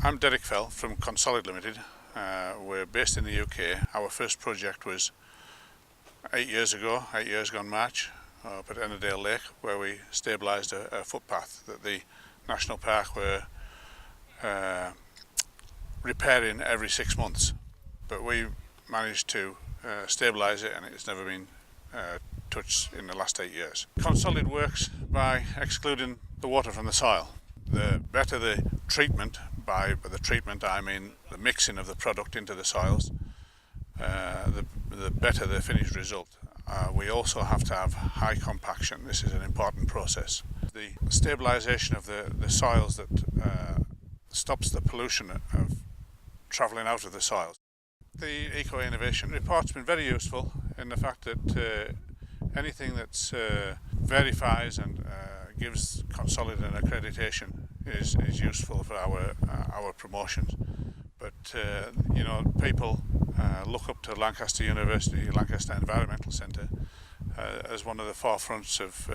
I'm Derek Fell from Consolid Limited. We're based in the UK. Our first project was 8 years ago in March, up at Ennerdale Lake, where we stabilised a footpath that the National Park were repairing every 6 months. But we managed to stabilise it, and it's never been touched in the last 8 years. Consolid works by excluding the water from the soil. The better the treatment, by the treatment I mean the mixing of the product into the soils, the better the finished result. We also have to have high compaction. This is an important process. The stabilisation of the soils that stops the pollution of travelling out of the soils. The Eco Innovation Report's been very useful in the fact that anything that verifies and gives Consolid an accreditation is useful for our promotions. But you know, people look up to Lancaster University, Lancaster Environmental Centre as one of the forefronts of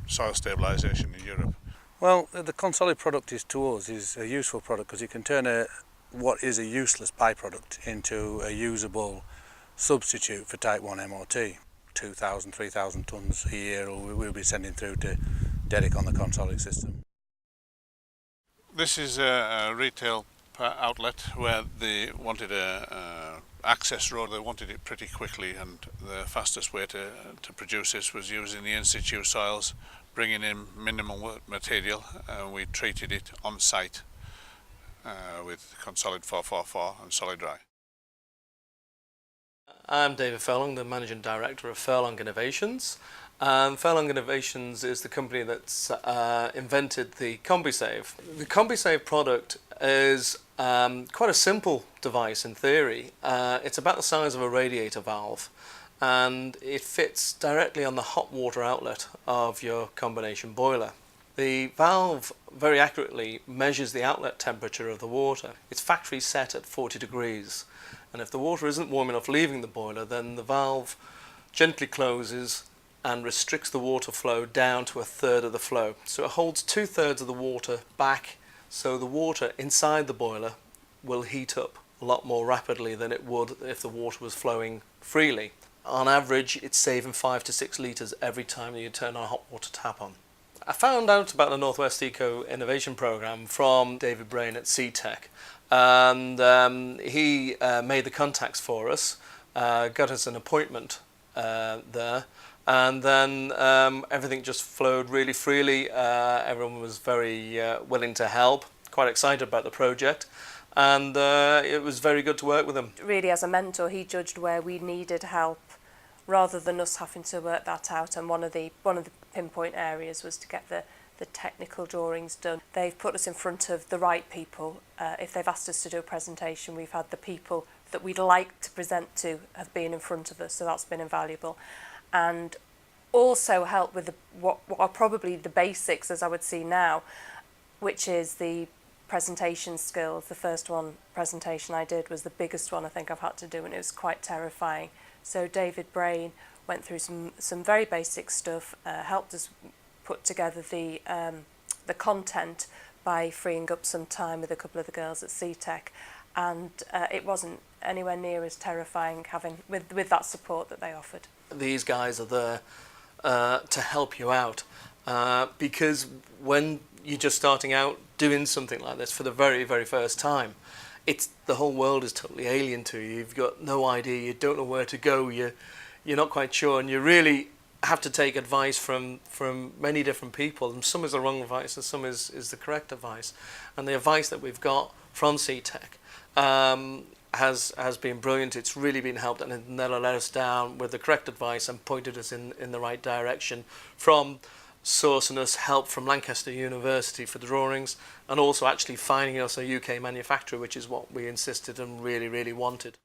soil stabilisation in Europe. Well, the Consolid product to us is a useful product because it can turn what is a useless byproduct into a usable substitute for Type 1 MOT. 2,000, 3,000 tonnes a year we'll be sending through to Derek on the Consolid system. This is a retail outlet where they wanted a access road. They wanted it pretty quickly, and the fastest way to produce this was using the in-situ soils, bringing in minimal material, and we treated it on site with Consolid 444 and Solid Dry. I'm David Furlong, the Managing Director of Furlong Innovations. Furlong Innovations is the company that's invented the CombiSave. The CombiSave product is quite a simple device in theory. It's about the size of a radiator valve, and it fits directly on the hot water outlet of your combination boiler. The valve very accurately measures the outlet temperature of the water. It's factory set at 40 degrees, and if the water isn't warm enough leaving the boiler, then the valve gently closes and restricts the water flow down to 1/3 of the flow. So it holds 2/3 of the water back, so the water inside the boiler will heat up a lot more rapidly than it would if the water was flowing freely. On average, it's saving 5 to 6 litres every time that you turn a hot water tap on. I found out about the Northwest Eco Innovation Programme from David Brain at CTEC, and he made the contacts for us, got us an appointment there, and then everything just flowed really freely. Everyone was very willing to help, quite excited about the project, and it was very good to work with him. Really, as a mentor, he judged where we needed help rather than us having to work that out, and one of the pinpoint areas was to get the technical drawings done. They've put us in front of the right people. If they've asked us to do a presentation, we've had the people that we'd like to present to have been in front of us, so that's been invaluable. And also help with what are probably the basics, as I would see now, which is the presentation skills. The first presentation I did was the biggest one I think I've had to do, and it was quite terrifying. So David Brain went through some very basic stuff, helped us put together the content by freeing up some time with a couple of the girls at CTEC, and it wasn't anywhere near as terrifying with that support that they offered. These guys are there to help you out, because when you're just starting out doing something like this for the very, very first time, the whole world is totally alien to you. You've got no idea, you don't know where to go, you're not quite sure, and you really have to take advice from many different people, and some is the wrong advice and some is the correct advice. And the advice that we've got from CTEC has been brilliant. It's really been helped, and it never let us down with the correct advice and pointed us in the right direction, from sourcing us help from Lancaster University for the drawings, and also actually finding us a UK manufacturer, which is what we insisted and really, really wanted.